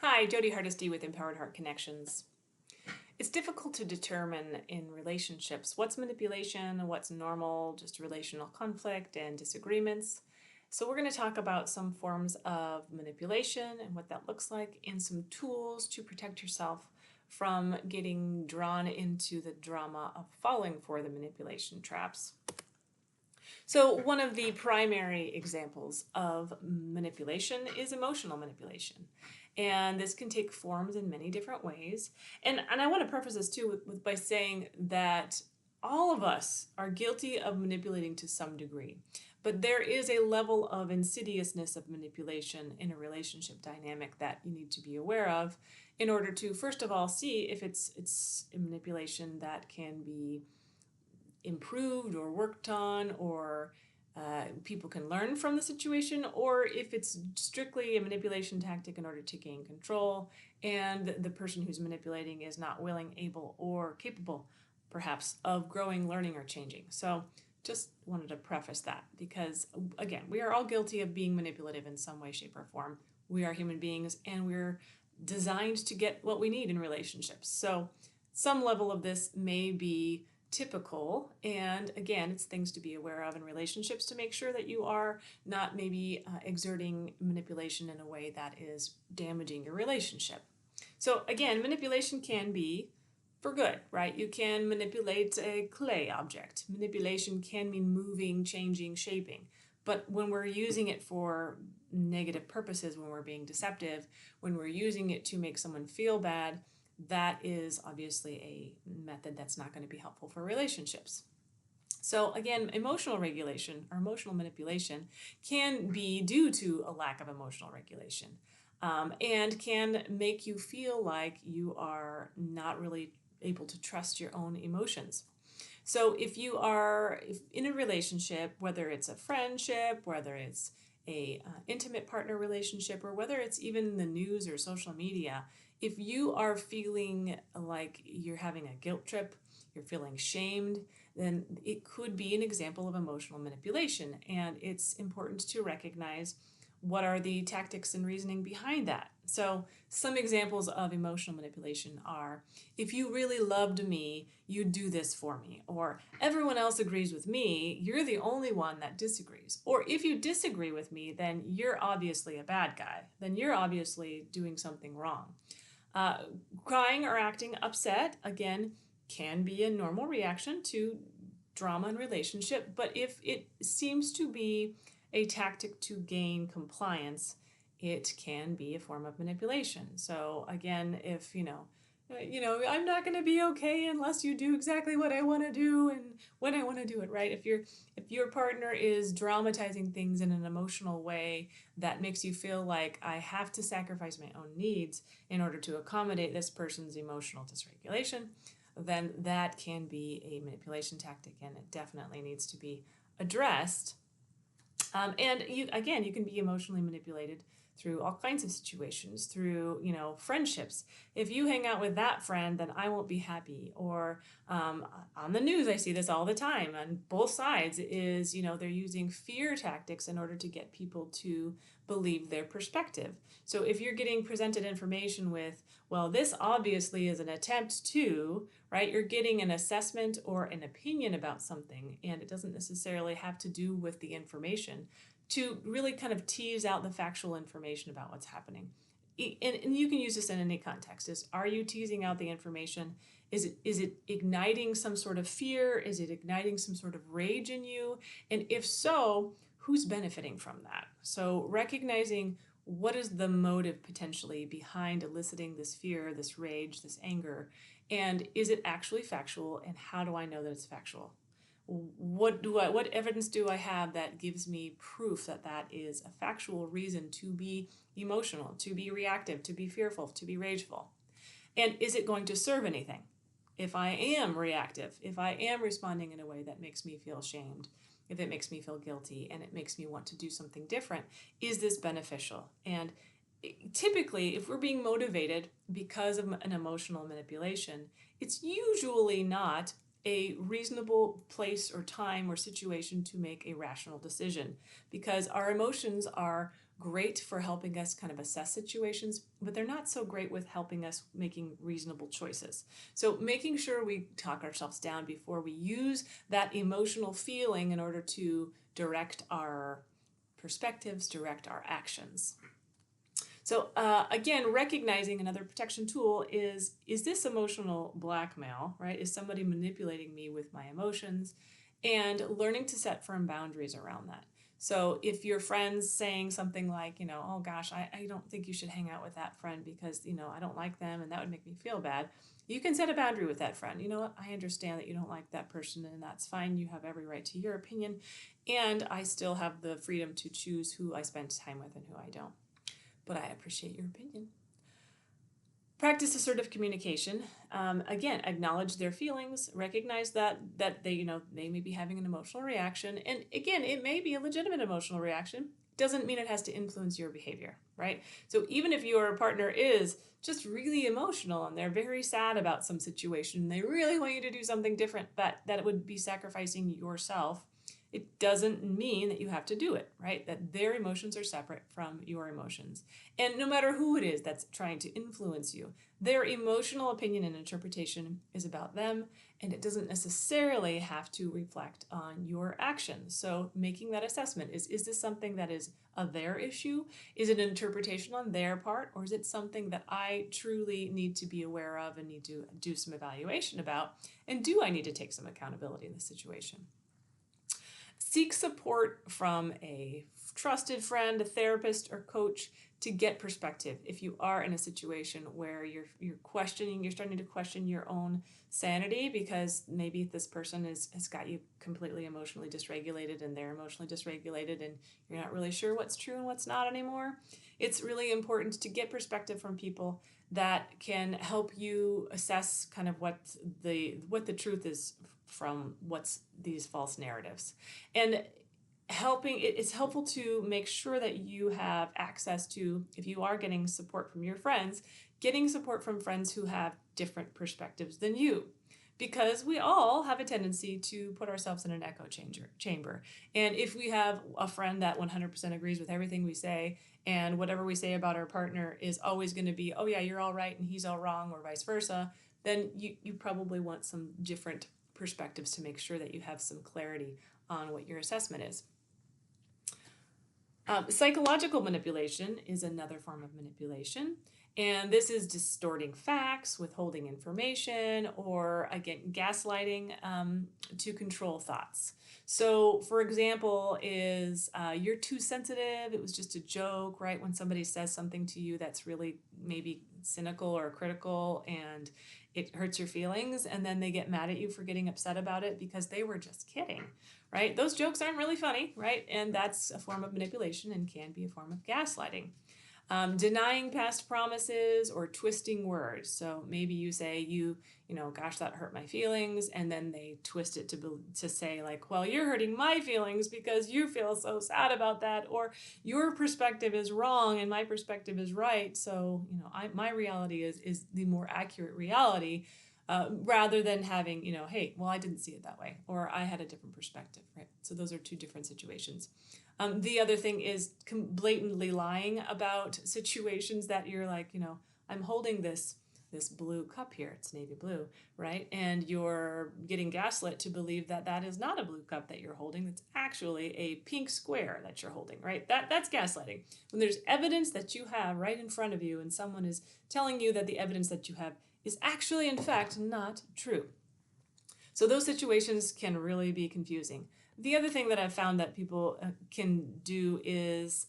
Hi, Jodi Hardesty with Empowered Heart Connections. It's difficult to determine in relationships what's manipulation and what's normal, just relational conflict and disagreements. So we're going to talk about some forms of manipulation and what that looks like and some tools to protect yourself from getting drawn into the drama of falling for the manipulation traps. So one of the primary examples of manipulation is emotional manipulation. And this can take forms in many different ways. And I want to preface this too by saying that all of us are guilty of manipulating to some degree. But there is a level of insidiousness of manipulation in a relationship dynamic that you need to be aware of in order to, first of all, see if it's a manipulation that can be improved or worked on, or people can learn from the situation, or if it's strictly a manipulation tactic in order to gain control and the person who's manipulating is not willing, able, or capable perhaps of growing, learning, or changing. So just wanted to preface that because, again, we are all guilty of being manipulative in some way, shape, or form. We are human beings and we're designed to get what we need in relationships. So some level of this may be typical, and again, it's things to be aware of in relationships to make sure that you are not maybe exerting manipulation in a way that is damaging your relationship. So again, manipulation can be for good, right? You can manipulate a clay object. Manipulation can mean moving, changing, shaping. But when we're using it for negative purposes, when we're being deceptive, when we're using it to make someone feel bad, that is obviously a method that's not going to be helpful for relationships. So again, emotional regulation or emotional manipulation can be due to a lack of emotional regulation, and can make you feel like you are not really able to trust your own emotions. So if you are in a relationship, whether it's a friendship, whether it's a intimate partner relationship, or whether it's even the news or social media, if you are feeling like you're having a guilt trip, you're feeling shamed, then it could be an example of emotional manipulation. And it's important to recognize what are the tactics and reasoning behind that. So some examples of emotional manipulation are, if you really loved me, you'd do this for me. Or everyone else agrees with me, you're the only one that disagrees. Or if you disagree with me, then you're obviously a bad guy. Then you're obviously doing something wrong. Crying or acting upset, again, can be a normal reaction to drama in relationship, but if it seems to be a tactic to gain compliance, it can be a form of manipulation. So again, if I'm not going to be okay unless you do exactly what I want to do and when I want to do it, right? If your partner is dramatizing things in an emotional way that makes you feel like I have to sacrifice my own needs in order to accommodate this person's emotional dysregulation, then that can be a manipulation tactic, and it definitely needs to be addressed. And you can be emotionally manipulated through all kinds of situations, through friendships. If you hang out with that friend, then I won't be happy. Or on the news, I see this all the time on both sides. Is they're using fear tactics in order to get people to believe their perspective. So if you're getting presented information with, well, this obviously is an attempt to, right? You're getting an assessment or an opinion about something, and it doesn't necessarily have to do with the information, to really kind of tease out the factual information about what's happening. And you can use this in any context. Are you teasing out the information? Is it igniting some sort of fear? Is it igniting some sort of rage in you? And if so, who's benefiting from that? So recognizing what is the motive potentially behind eliciting this fear, this rage, this anger, and is it actually factual, and how do I know that it's factual? What evidence do I have that gives me proof that that is a factual reason to be emotional, to be reactive, to be fearful, to be rageful? And is it going to serve anything? If I am reactive, if I am responding in a way that makes me feel shamed, if it makes me feel guilty and it makes me want to do something different, is this beneficial? And typically, if we're being motivated because of an emotional manipulation, it's usually not a reasonable place or time or situation to make a rational decision, because our emotions are great for helping us kind of assess situations, but they're not so great with helping us making reasonable choices. So making sure we talk ourselves down before we use that emotional feeling in order to direct our perspectives, direct our actions. So again, recognizing another protection tool is this emotional blackmail, right? Is somebody manipulating me with my emotions? And learning to set firm boundaries around that. So if your friend's saying something like, oh gosh, I don't think you should hang out with that friend because, I don't like them and that would make me feel bad. You can set a boundary with that friend. You know what? I understand that you don't like that person and that's fine. You have every right to your opinion. And I still have the freedom to choose who I spend time with and who I don't. But I appreciate your opinion. Practice assertive communication. Again, acknowledge their feelings, recognize that they may be having an emotional reaction. And again, it may be a legitimate emotional reaction. Doesn't mean it has to influence your behavior, right? So even if your partner is just really emotional and they're very sad about some situation, and they really want you to do something different, but that would be sacrificing yourself, it doesn't mean that you have to do it, right? That their emotions are separate from your emotions. And no matter who it is that's trying to influence you, their emotional opinion and interpretation is about them, and it doesn't necessarily have to reflect on your actions. So making that assessment is this something that is their issue? Is it an interpretation on their part? Or is it something that I truly need to be aware of and need to do some evaluation about? And do I need to take some accountability in this situation? Seek support from a trusted friend, a therapist, or coach to get perspective. If you are in a situation where you're starting to question your own sanity because maybe this person has got you completely emotionally dysregulated and they're emotionally dysregulated and you're not really sure what's true and what's not anymore, it's really important to get perspective from people that can help you assess kind of what the truth is from what's these false narratives. And it's helpful to make sure that you have access to, if you are getting support from your friends, getting support from friends who have different perspectives than you. Because we all have a tendency to put ourselves in an echo chamber. And if we have a friend that 100% agrees with everything we say, and whatever we say about our partner is always going to be, oh yeah, you're all right and he's all wrong, or vice versa, then you probably want some different perspectives to make sure that you have some clarity on what your assessment is. Psychological manipulation is another form of manipulation, and this is distorting facts, withholding information, or again, gaslighting to control thoughts. So, for example, is you're too sensitive, it was just a joke, right? When somebody says something to you that's really maybe cynical or critical and it hurts your feelings, and then they get mad at you for getting upset about it because they were just kidding, right? Those jokes aren't really funny, right? And that's a form of manipulation and can be a form of gaslighting. Denying past promises or twisting words. So maybe you say, gosh, that hurt my feelings. And then they twist it to say like, well, you're hurting my feelings because you feel so sad about that. Or your perspective is wrong and my perspective is right. So, my reality is the more accurate reality. Rather than having, hey, well, I didn't see it that way, or I had a different perspective, right? So those are two different situations. The other thing is blatantly lying about situations that you're like, I'm holding this blue cup here, it's navy blue, right? And you're getting gaslit to believe that that is not a blue cup that you're holding, it's actually a pink square that you're holding, right? That's gaslighting. When there's evidence that you have right in front of you and someone is telling you that the evidence that you have is actually, in fact, not true. So those situations can really be confusing. The other thing that I've found that people can do is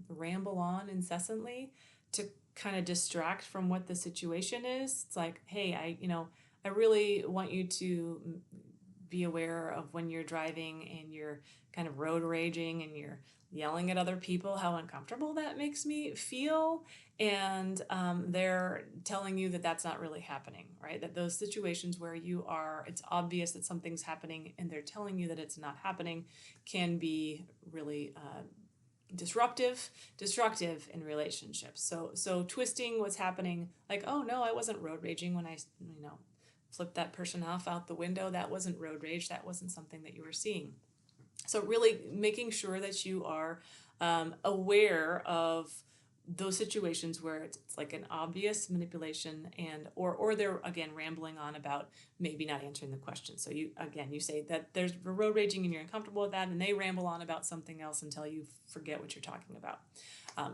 ramble on incessantly to kind of distract from what the situation is. It's like, hey, I really want you to be aware of when you're driving and you're kind of road raging and you're yelling at other people, how uncomfortable that makes me feel. And they're telling you that that's not really happening, right? That those situations where it's obvious that something's happening and they're telling you that it's not happening can be really destructive in relationships. So twisting what's happening, like, oh no, I wasn't road raging when I, flipped that person off out the window. That wasn't road rage. That wasn't something that you were seeing. So really making sure that you are aware of those situations where it's like an obvious manipulation, and or they're again rambling on about maybe not answering the question. So you say that there's road raging and you're uncomfortable with that, and they ramble on about something else until you forget what you're talking about.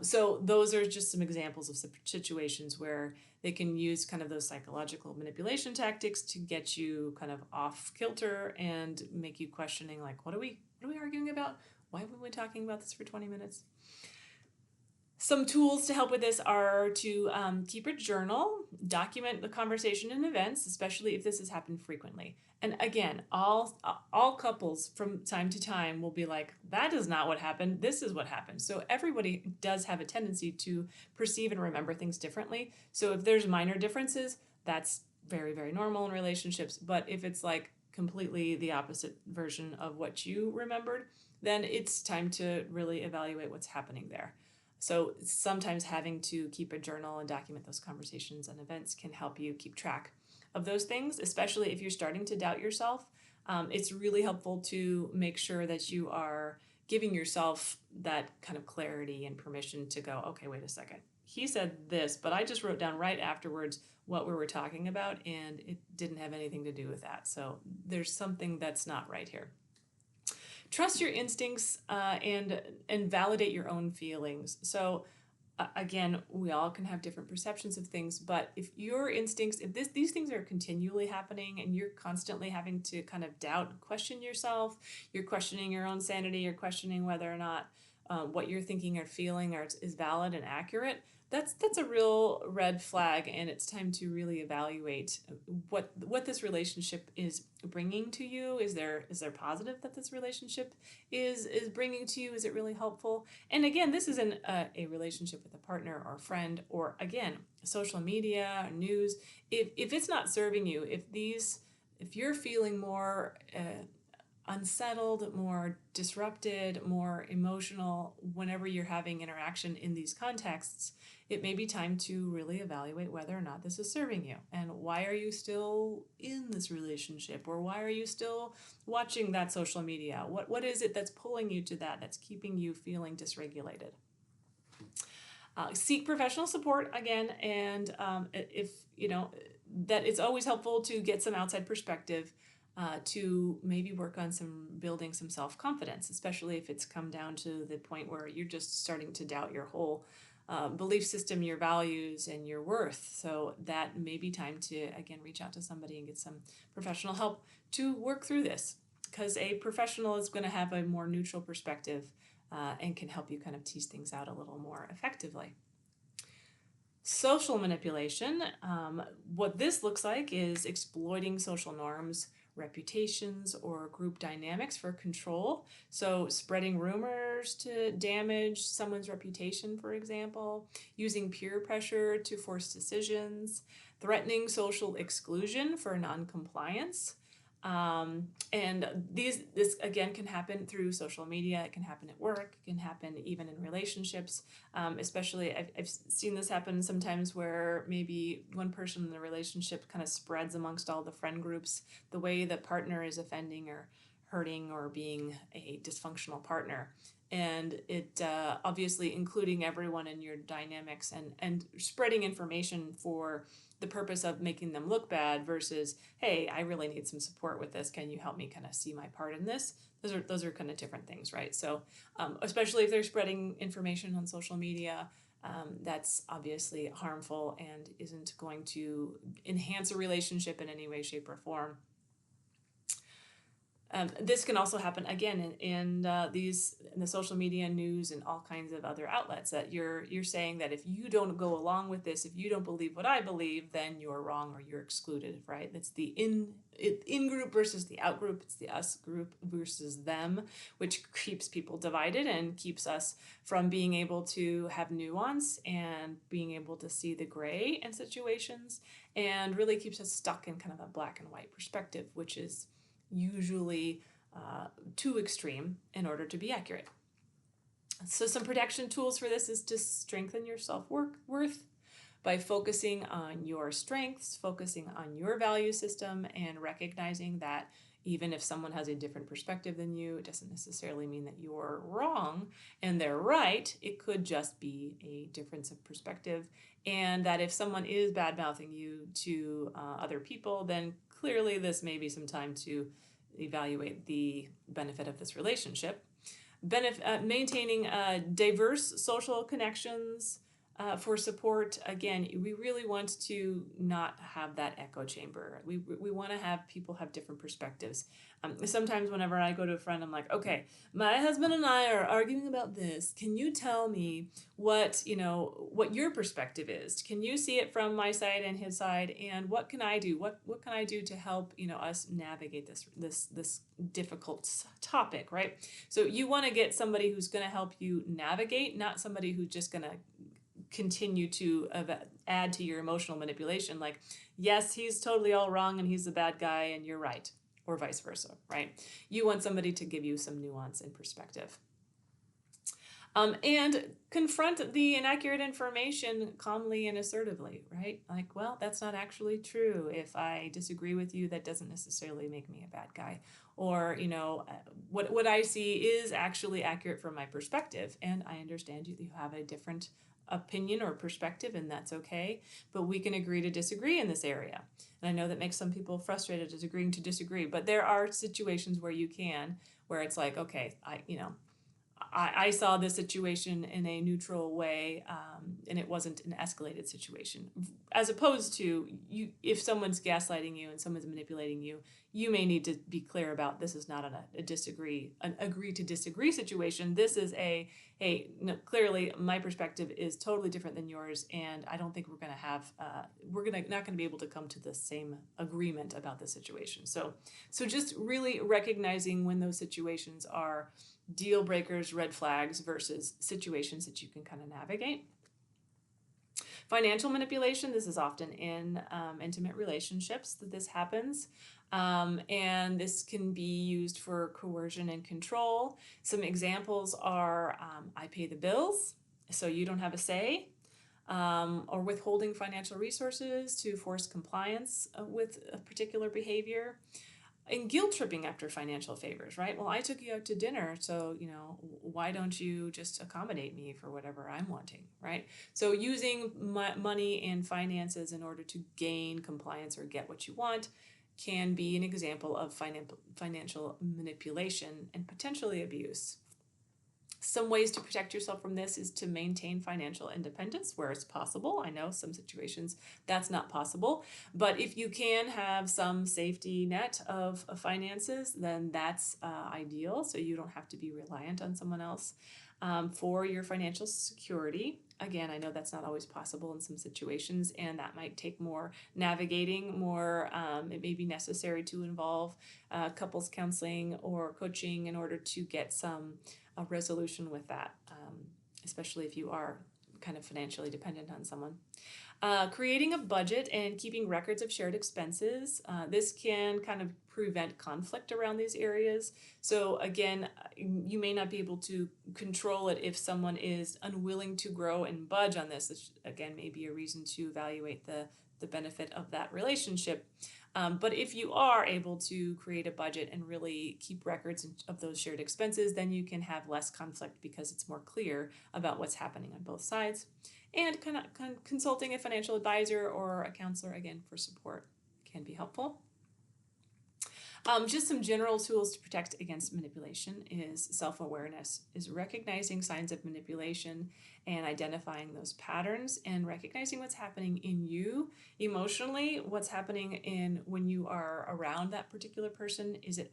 So those are just some examples of situations where they can use kind of those psychological manipulation tactics to get you kind of off kilter and make you questioning, like, what are we arguing about? Why have we been talking about this for 20 minutes? Some tools to help with this are to keep a journal, document the conversation and events, especially if this has happened frequently. And again, all couples from time to time will be like, that is not what happened, this is what happened. So everybody does have a tendency to perceive and remember things differently. So if there's minor differences, that's very, very normal in relationships. But if it's like completely the opposite version of what you remembered, then it's time to really evaluate what's happening there. So sometimes having to keep a journal and document those conversations and events can help you keep track of those things, especially if you're starting to doubt yourself. It's really helpful to make sure that you are giving yourself that kind of clarity and permission to go, okay, wait a second. He said this, but I just wrote down right afterwards what we were talking about, and it didn't have anything to do with that. So there's something that's not right here. Trust your instincts and validate your own feelings. So again, we all can have different perceptions of things, but if your instincts, if these things are continually happening and you're constantly having to kind of doubt and question yourself, you're questioning your own sanity, you're questioning whether or not what you're thinking or feeling is valid and accurate, that's a real red flag, and it's time to really evaluate what this relationship is bringing to you. Is there positive that this relationship is bringing to you? Is it really helpful? And again, this isn't a relationship with a partner or a friend, or again, social media, news. If it's not serving you, if you're feeling more unsettled, more disrupted, more emotional whenever you're having interaction in these contexts, it may be time to really evaluate whether or not this is serving you. And why are you still in this relationship? Or why are you still watching that social media? What is it that's pulling you to that, that's keeping you feeling dysregulated? Seek professional support again, and if you know that it's always helpful to get some outside perspective to maybe work on building some self-confidence, especially if it's come down to the point where you're just starting to doubt your whole belief system, your values, and your worth. So that may be time to, again, reach out to somebody and get some professional help to work through this, because a professional is going to have a more neutral perspective and can help you kind of tease things out a little more effectively. Social manipulation, what this looks like is exploiting social norms, reputations, or group dynamics for control. So spreading rumors to damage someone's reputation, for example, using peer pressure to force decisions, threatening social exclusion for non-compliance. And this again can happen through social media. It can happen at work. It can happen even in relationships. Especially, I've seen this happen sometimes where maybe one person in the relationship kind of spreads amongst all the friend groups the way the partner is offending or hurting or being a dysfunctional partner. And it obviously including everyone in your dynamics and spreading information for the purpose of making them look bad versus, hey, I really need some support with this. Can you help me kind of see my part in this? Those are kind of different things, right? So especially if they're spreading information on social media, that's obviously harmful and isn't going to enhance a relationship in any way, shape, or form. This can also happen again in the social media, news, and all kinds of other outlets, that you're saying that if you don't go along with this, if you don't believe what I believe, then you're wrong or you're excluded, right? It's the in group versus the out group. It's the us group versus them, which keeps people divided and keeps us from being able to have nuance and being able to see the gray in situations, and really keeps us stuck in kind of a black and white perspective, which is usually too extreme in order to be accurate. So some protection tools for this is to strengthen your self-worth by focusing on your strengths, focusing on your value system, and recognizing that Even if someone has a different perspective than you, it doesn't necessarily mean that you're wrong and they're right. It could just be a difference of perspective. And that if someone is bad-mouthing you to other people, then clearly this may be some time to evaluate the benefit of this relationship. Maintaining diverse social connections for support. Again, we really want to not have that echo chamber. We want to have people have different perspectives. Sometimes whenever I go to a friend, I'm like, okay, my husband and I are arguing about this. Can you tell me what your perspective is? Can you see it from my side and his side? And what can I do? What can I do to help us navigate this difficult topic, right? So you want to get somebody who's going to help you navigate, not somebody who's just going to continue to add to your emotional manipulation. Like, yes, he's totally all wrong and he's the bad guy and you're right, or vice versa, right? You want somebody to give you some nuance and perspective. And confront the inaccurate information calmly and assertively, right? Like, well, that's not actually true. If I disagree with you, that doesn't necessarily make me a bad guy. Or, what I see is actually accurate from my perspective. And I understand you have a different opinion or perspective, and that's okay. But we can agree to disagree in this area. And I know that makes some people frustrated as agreeing to disagree, but there are situations where you can, where it's like, okay, I saw this situation in a neutral way, and it wasn't an escalated situation. As opposed to if someone's gaslighting you and someone's manipulating you, you may need to be clear about this is not an agree to disagree situation. This is no, clearly my perspective is totally different than yours, and I don't think we're going to have not going to be able to come to the same agreement about the situation. So just really recognizing when those situations are deal breakers, red flags versus situations that you can kind of navigate. Financial manipulation, this is often in intimate relationships that this happens. And this can be used for coercion and control. Some examples are I pay the bills, so you don't have a say. Or withholding financial resources to force compliance with a particular behavior. And guilt tripping after financial favors, right? Well, I took you out to dinner, so, why don't you just accommodate me for whatever I'm wanting, right? So using money and finances in order to gain compliance or get what you want can be an example of financial manipulation and potentially abuse. Some ways to protect yourself from this is to maintain financial independence where it's possible. I know some situations that's not possible, but if you can have some safety net of finances, then that's ideal. So you don't have to be reliant on someone else for your financial security. Again, I know that's not always possible in some situations, and that might take more navigating, it may be necessary to involve couples counseling or coaching in order to get a resolution with that, especially if you are kind of financially dependent on someone. Creating a budget and keeping records of shared expenses. This can kind of prevent conflict around these areas. So again, you may not be able to control it if someone is unwilling to grow and budge on this, which again may be a reason to evaluate the benefit of that relationship. But if you are able to create a budget and really keep records of those shared expenses, then you can have less conflict because it's more clear about what's happening on both sides. And kind of consulting a financial advisor or a counselor, again, for support can be helpful. Just some general tools to protect against manipulation is self-awareness, is recognizing signs of manipulation and identifying those patterns and recognizing what's happening in you emotionally, what's happening when you are around that particular person. Is it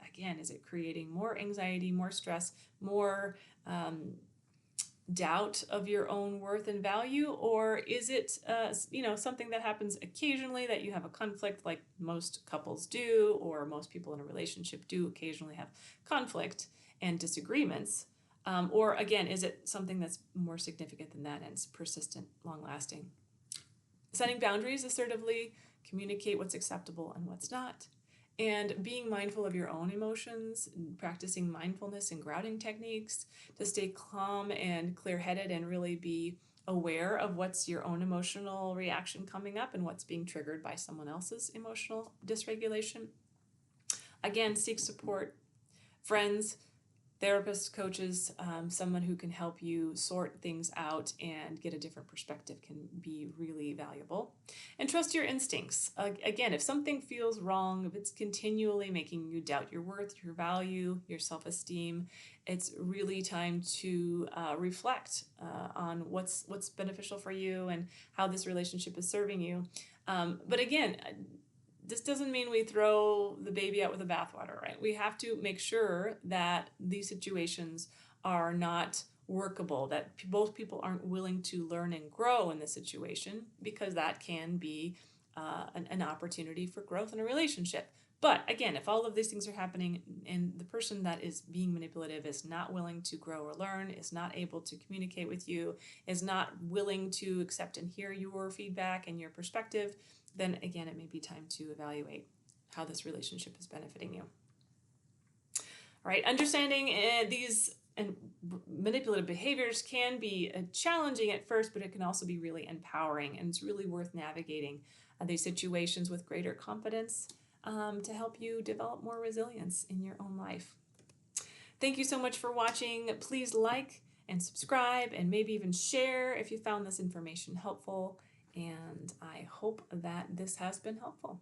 creating more anxiety, more stress, more doubt of your own worth and value, or is it something that happens occasionally that you have a conflict, like most couples do, or most people in a relationship do occasionally have conflict and disagreements, or again, is it something that's more significant than that and it's persistent, long-lasting? Setting boundaries assertively, communicate what's acceptable and what's not. And being mindful of your own emotions, practicing mindfulness and grounding techniques to stay calm and clear-headed and really be aware of what's your own emotional reaction coming up and what's being triggered by someone else's emotional dysregulation. Again, seek support, friends, therapists, coaches, someone who can help you sort things out and get a different perspective can be really valuable. And trust your instincts. Again, if something feels wrong, if it's continually making you doubt your worth, your value, your self-esteem, it's really time to reflect on what's beneficial for you and how this relationship is serving you. But again, this doesn't mean we throw the baby out with the bathwater, right? We have to make sure that these situations are not workable, that both people aren't willing to learn and grow in this situation, because that can be an opportunity for growth in a relationship. But again, if all of these things are happening and the person that is being manipulative is not willing to grow or learn, is not able to communicate with you, is not willing to accept and hear your feedback and your perspective, then again, it may be time to evaluate how this relationship is benefiting you. All right, understanding these and manipulative behaviors can be challenging at first, but it can also be really empowering, and it's really worth navigating these situations with greater confidence to help you develop more resilience in your own life. Thank you so much for watching. Please like and subscribe and maybe even share if you found this information helpful. And I hope that this has been helpful.